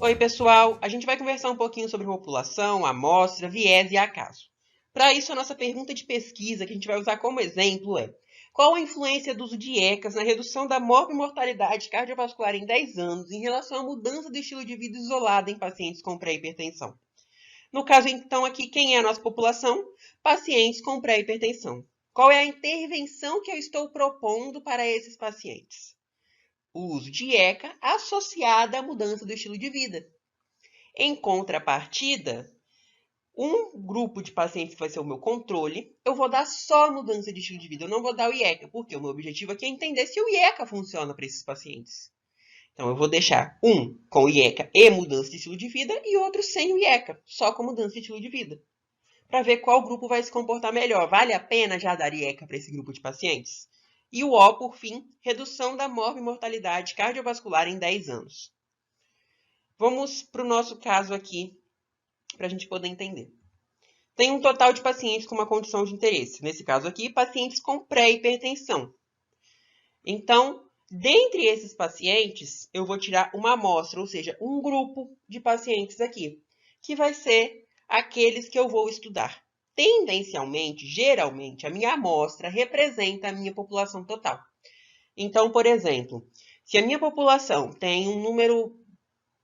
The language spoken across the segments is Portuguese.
Oi, pessoal! A gente vai conversar um pouquinho sobre população, amostra, viés e acaso. Para isso, a nossa pergunta de pesquisa que a gente vai usar como exemplo é: qual a influência do uso de ECAs na redução da morbimortalidade cardiovascular em 10 anos em relação à mudança do estilo de vida isolada em pacientes com pré-hipertensão? No caso, então, aqui, quem é a nossa população? Pacientes com pré-hipertensão. Qual é a intervenção que eu estou propondo para esses pacientes? O uso de ECA associada à mudança do estilo de vida. Em contrapartida, um grupo de pacientes que vai ser o meu controle, eu vou dar só mudança de estilo de vida, eu não vou dar o IECA, porque o meu objetivo aqui é entender se o IECA funciona para esses pacientes. Então, eu vou deixar um com o IECA e mudança de estilo de vida e outro sem o IECA, só com mudança de estilo de vida, para ver qual grupo vai se comportar melhor. Vale a pena já dar IECA para esse grupo de pacientes? E o O, por fim, redução da morbimortalidade cardiovascular em 10 anos. Vamos para o nosso caso aqui, para a gente poder entender. Tem um total de pacientes com uma condição de interesse. Nesse caso aqui, pacientes com pré-hipertensão. Então, dentre esses pacientes, eu vou tirar uma amostra, ou seja, um grupo de pacientes aqui, que vai ser aqueles que eu vou estudar. Tendencialmente, geralmente, a minha amostra representa a minha população total. Então, por exemplo, se a minha população tem um número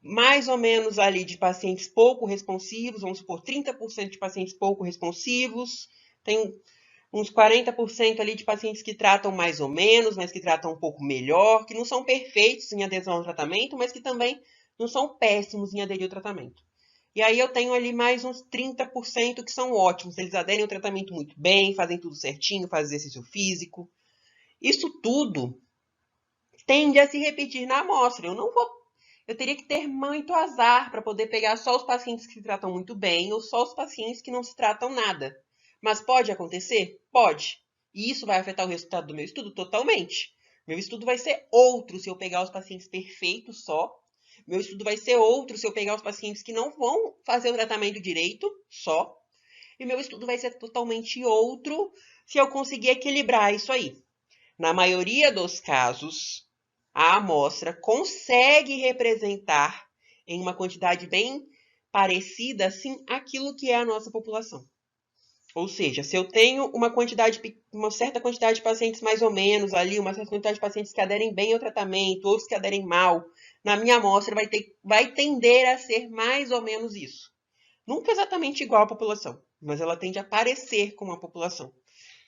mais ou menos ali de pacientes pouco responsivos, vamos supor 30% de pacientes pouco responsivos, tem uns 40% ali de pacientes que tratam mais ou menos, mas que tratam um pouco melhor, que não são perfeitos em adesão ao tratamento, mas que também não são péssimos em aderir ao tratamento. E aí eu tenho ali mais uns 30% que são ótimos, eles aderem ao tratamento muito bem, fazem tudo certinho, fazem exercício físico. Isso tudo tende a se repetir na amostra. Eu teria que ter muito azar para poder pegar só os pacientes que se tratam muito bem ou só os pacientes que não se tratam nada. Mas pode acontecer? Pode. E isso vai afetar o resultado do meu estudo? Totalmente. Meu estudo vai ser outro se eu pegar os pacientes perfeitos só. Meu estudo vai ser outro se eu pegar os pacientes que não vão fazer o tratamento direito só. E meu estudo vai ser totalmente outro se eu conseguir equilibrar isso aí. Na maioria dos casos, a amostra consegue representar em uma quantidade bem parecida, assim, aquilo que é a nossa população. Ou seja, se eu tenho uma certa quantidade de pacientes mais ou menos ali, uma certa quantidade de pacientes que aderem bem ao tratamento, outros que aderem mal, na minha amostra vai tender a ser mais ou menos isso. Nunca exatamente igual à população, mas ela tende a parecer com a população.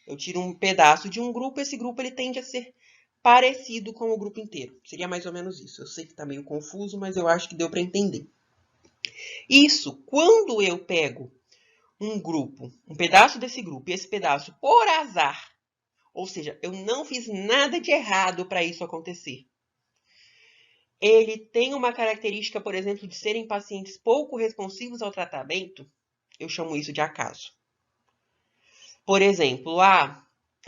Eu tiro um pedaço de um grupo, esse grupo ele tende a ser parecido com o grupo inteiro. Seria mais ou menos isso. Eu sei que está meio confuso, mas eu acho que deu para entender. Isso, quando eu pego um grupo, um pedaço desse grupo, e esse pedaço por azar, ou seja, eu não fiz nada de errado para isso acontecer. Ele tem uma característica, por exemplo, de serem pacientes pouco responsivos ao tratamento, eu chamo isso de acaso. Por exemplo, a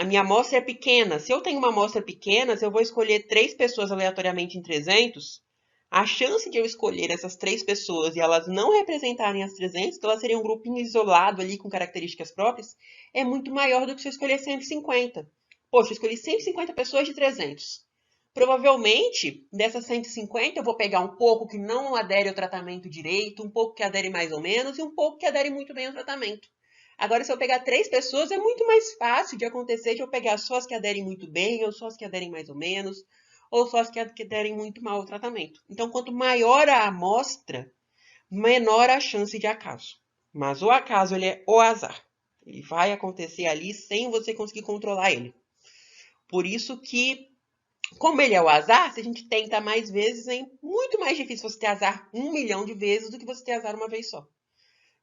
minha amostra é pequena. Se eu tenho uma amostra pequena, se eu vou escolher 3 pessoas aleatoriamente em 300, a chance de eu escolher essas 3 pessoas e elas não representarem as 300, que elas seriam um grupinho isolado ali com características próprias, é muito maior do que se eu escolher 150. Poxa, eu escolhi 150 pessoas de 300. Provavelmente, dessas 150, eu vou pegar um pouco que não adere ao tratamento direito, um pouco que adere mais ou menos e um pouco que adere muito bem ao tratamento. Agora, se eu pegar 3 pessoas, é muito mais fácil de acontecer de eu pegar só as que aderem muito bem, ou só as que aderem mais ou menos, ou só as que aderem muito mal ao tratamento. Então, quanto maior a amostra, menor a chance de acaso. Mas o acaso, ele é o azar. Ele vai acontecer ali sem você conseguir controlar ele. Por isso que, como ele é o azar, se a gente tenta mais vezes, é muito mais difícil você ter azar 1 milhão de vezes do que você ter azar uma vez só.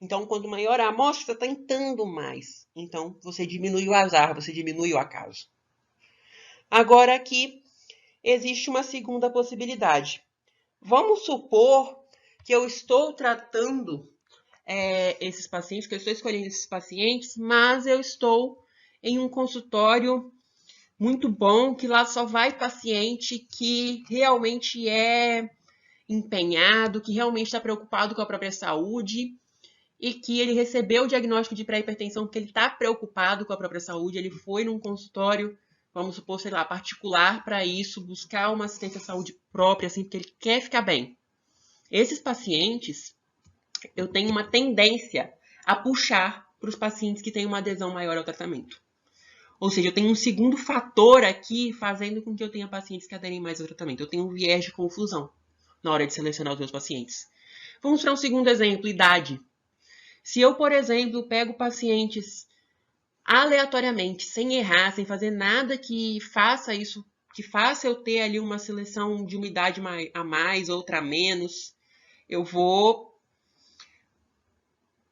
Então, quanto maior a amostra, você está tentando mais. Então, você diminui o azar, você diminui o acaso. Agora aqui, existe uma segunda possibilidade. Vamos supor que eu estou tratando esses pacientes, que eu estou escolhendo esses pacientes, mas eu estou em um consultório muito bom, que lá só vai paciente que realmente é empenhado, que realmente está preocupado com a própria saúde, e que ele recebeu o diagnóstico de pré-hipertensão porque ele está preocupado com a própria saúde, ele foi num consultório, vamos supor, sei lá, particular para isso, buscar uma assistência à saúde própria, assim, porque ele quer ficar bem. Esses pacientes, eu tenho uma tendência a puxar para os pacientes que têm uma adesão maior ao tratamento. Ou seja, eu tenho um segundo fator aqui fazendo com que eu tenha pacientes que aderem mais ao tratamento. Eu tenho um viés de confusão na hora de selecionar os meus pacientes. Vamos para um segundo exemplo, idade. Se eu, por exemplo, pego pacientes aleatoriamente, sem errar, sem fazer nada que faça isso, que faça eu ter ali uma seleção de uma idade a mais, outra a menos, eu vou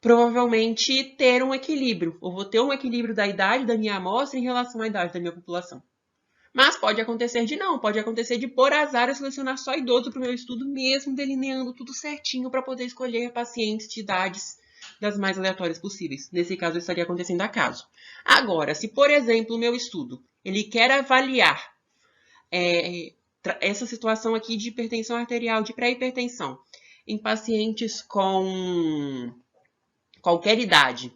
provavelmente ter um equilíbrio. Eu vou ter um equilíbrio da idade da minha amostra em relação à idade da minha população. Mas pode acontecer de não, pode acontecer de por azar eu selecionar só idoso para o meu estudo, mesmo delineando tudo certinho para poder escolher pacientes de idades das mais aleatórias possíveis. Nesse caso, estaria acontecendo a caso. Agora, se, por exemplo, o meu estudo ele quer avaliar essa situação aqui de hipertensão arterial, de pré-hipertensão, em pacientes com qualquer idade,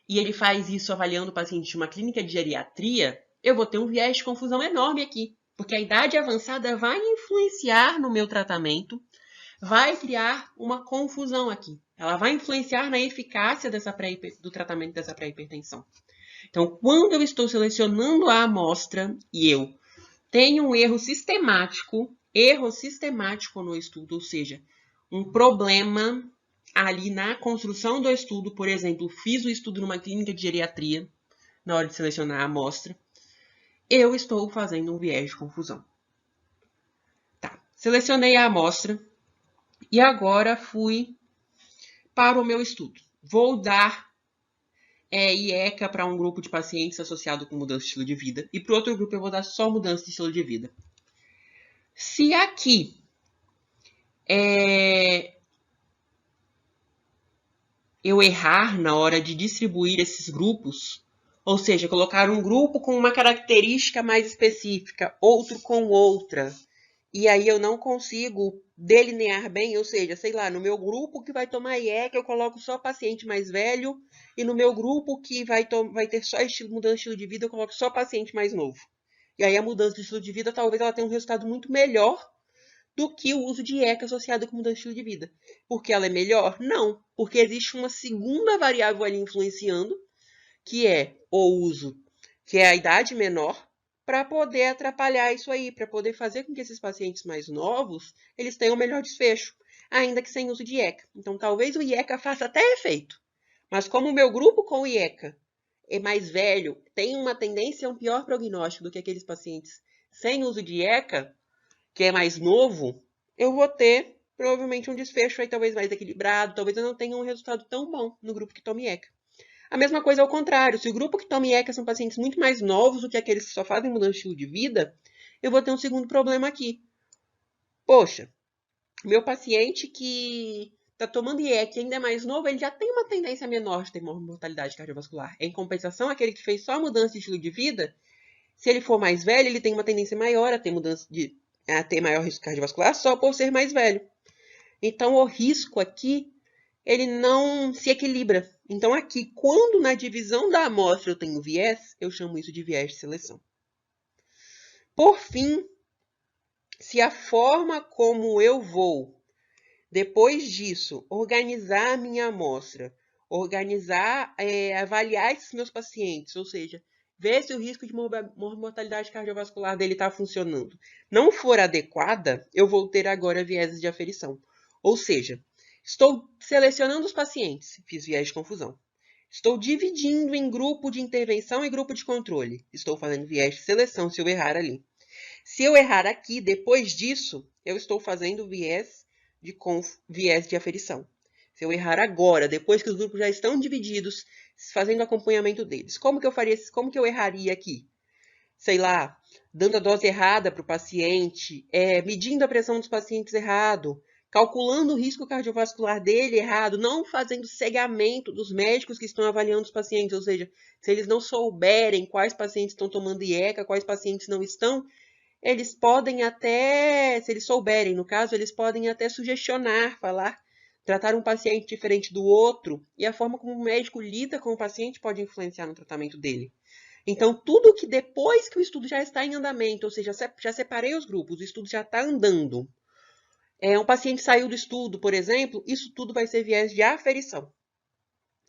e ele faz isso avaliando o paciente de uma clínica de geriatria, eu vou ter um viés de confusão enorme aqui, porque a idade avançada vai influenciar no meu tratamento, vai criar uma confusão aqui. Ela vai influenciar na eficácia do tratamento dessa pré-hipertensão. Então, quando eu estou selecionando a amostra e eu tenho um erro sistemático no estudo, ou seja, um problema ali na construção do estudo, por exemplo, fiz o estudo numa clínica de geriatria, na hora de selecionar a amostra, eu estou fazendo um viés de confusão. Tá, selecionei a amostra e agora fui para o meu estudo. Vou dar IECA para um grupo de pacientes associado com mudança de estilo de vida e para o outro grupo eu vou dar só mudança de estilo de vida. Se aqui eu errar na hora de distribuir esses grupos, ou seja, colocar um grupo com uma característica mais específica, outro com outra, e aí eu não consigo delinear bem, ou seja, sei lá, no meu grupo que vai tomar IECA, eu coloco só paciente mais velho, e no meu grupo que vai ter só mudança de estilo de vida, eu coloco só paciente mais novo. E aí a mudança de estilo de vida, talvez ela tenha um resultado muito melhor do que o uso de IECA associado com mudança de estilo de vida. Porque ela é melhor? Não, porque existe uma segunda variável ali influenciando, que é o uso, que é a idade menor, para poder atrapalhar isso aí, para poder fazer com que esses pacientes mais novos, eles tenham um melhor desfecho, ainda que sem uso de IECA. Então, talvez o IECA faça até efeito, mas como o meu grupo com IECA é mais velho, tem uma tendência a um pior prognóstico do que aqueles pacientes sem uso de IECA, que é mais novo, eu vou ter provavelmente um desfecho aí talvez mais equilibrado, talvez eu não tenha um resultado tão bom no grupo que toma IECA. A mesma coisa ao contrário, se o grupo que toma IECA são pacientes muito mais novos do que aqueles que só fazem mudança de estilo de vida, eu vou ter um segundo problema aqui. Poxa, meu paciente que está tomando IECA e ainda é mais novo, ele já tem uma tendência menor de ter mortalidade cardiovascular. Em compensação, aquele que fez só mudança de estilo de vida, se ele for mais velho, ele tem uma tendência maior a ter maior risco cardiovascular só por ser mais velho. Então, o risco aqui, ele não se equilibra. Então, aqui, quando na divisão da amostra eu tenho viés, eu chamo isso de viés de seleção. Por fim, se a forma como eu vou, depois disso, organizar a minha amostra, avaliar esses meus pacientes, ou seja, ver se o risco de mortalidade cardiovascular dele está funcionando, não for adequada, eu vou ter agora viéses de aferição. Ou seja, estou selecionando os pacientes, fiz viés de confusão. Estou dividindo em grupo de intervenção e grupo de controle. Estou fazendo viés de seleção se eu errar ali. Se eu errar aqui, depois disso, eu estou fazendo viés de aferição. Se eu errar agora, depois que os grupos já estão divididos, fazendo acompanhamento deles, como que eu erraria aqui? Sei lá, dando a dose errada para o paciente, medindo a pressão dos pacientes errado, calculando o risco cardiovascular dele errado, não fazendo cegamento dos médicos que estão avaliando os pacientes, ou seja, se eles não souberem quais pacientes estão tomando IECA, quais pacientes não estão, eles podem até, se eles souberem, no caso, eles podem até sugestionar, tratar um paciente diferente do outro, e a forma como o médico lida com o paciente pode influenciar no tratamento dele. Então, tudo que depois que o estudo já está em andamento, ou seja, já separei os grupos, o estudo já está andando, Um paciente saiu do estudo, por exemplo, isso tudo vai ser viés de aferição.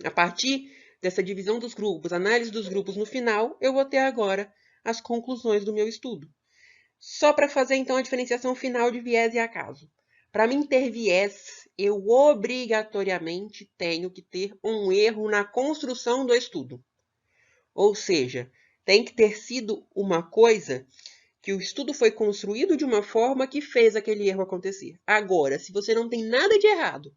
A partir dessa divisão dos grupos, análise dos grupos no final, eu vou ter agora as conclusões do meu estudo. Só para fazer, então, a diferenciação final de viés e acaso. Para mim ter viés, eu obrigatoriamente tenho que ter um erro na construção do estudo. Ou seja, tem que ter sido uma coisa que o estudo foi construído de uma forma que fez aquele erro acontecer. Agora, se você não tem nada de errado,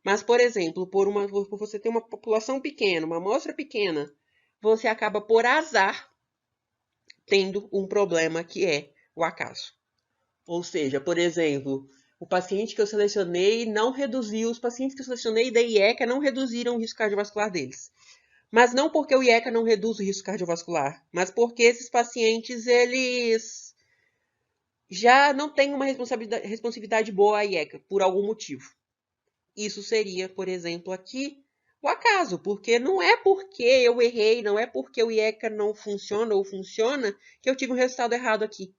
mas, por exemplo, por você ter uma população pequena, uma amostra pequena, você acaba, por azar, tendo um problema que é o acaso. Ou seja, por exemplo, o paciente que eu selecionei não reduziu, os pacientes que eu selecionei da IECA não reduziram o risco cardiovascular deles. Mas não porque o IECA não reduz o risco cardiovascular, mas porque esses pacientes, eles já não têm uma responsividade boa à IECA, por algum motivo. Isso seria, por exemplo, aqui, o acaso, porque não é porque eu errei, não é porque o IECA não funciona ou funciona, que eu tive um resultado errado aqui.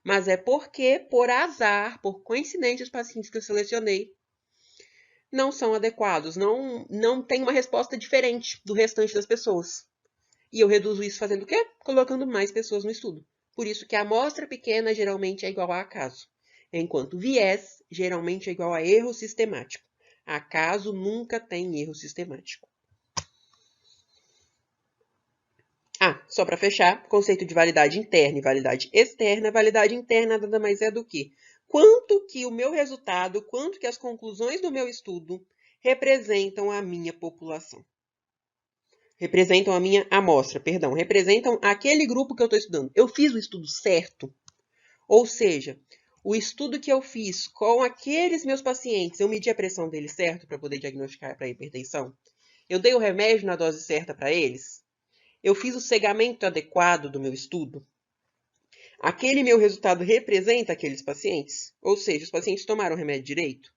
Mas é porque, por azar, por coincidência, os pacientes que eu selecionei não são adequados, não tem uma resposta diferente do restante das pessoas. E eu reduzo isso fazendo o quê? Colocando mais pessoas no estudo. Por isso que a amostra pequena geralmente é igual a acaso, enquanto viés geralmente é igual a erro sistemático. Acaso nunca tem erro sistemático. Só para fechar, conceito de validade interna e validade externa. Validade interna nada mais é do que quanto que o meu resultado, quanto que as conclusões do meu estudo representam a minha população. Representam a minha amostra, perdão. Representam aquele grupo que eu estou estudando. Eu fiz o estudo certo? Ou seja, o estudo que eu fiz com aqueles meus pacientes, eu medi a pressão deles certo para poder diagnosticar para hipertensão? Eu dei o remédio na dose certa para eles? Eu fiz o cegamento adequado do meu estudo? Aquele meu resultado representa aqueles pacientes? Ou seja, os pacientes tomaram o remédio direito?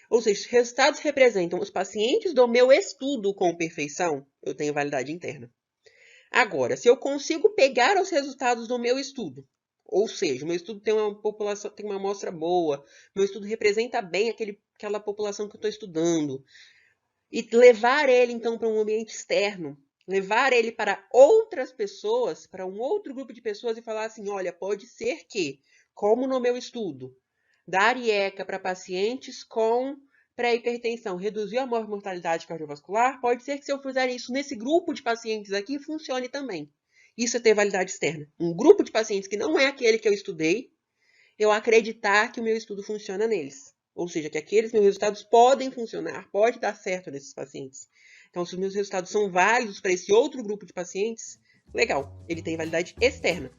Ou seja, os resultados representam os pacientes do meu estudo com perfeição? Eu tenho validade interna. Agora, se eu consigo pegar os resultados do meu estudo, ou seja, o meu estudo tem uma população, tem uma amostra boa, meu estudo representa bem aquela população que eu estou estudando, e levar ele, então, para um ambiente externo, levar ele para outras pessoas, para um outro grupo de pessoas e falar assim, olha, pode ser que, como no meu estudo, dar IECA para pacientes com pré-hipertensão reduziu a mortalidade cardiovascular, pode ser que se eu fizer isso nesse grupo de pacientes aqui, funcione também. Isso é ter validade externa. Um grupo de pacientes que não é aquele que eu estudei, eu acreditar que o meu estudo funciona neles. Ou seja, que aqueles meus resultados podem funcionar, pode dar certo nesses pacientes. Então, se os meus resultados são válidos para esse outro grupo de pacientes, legal, ele tem validade externa.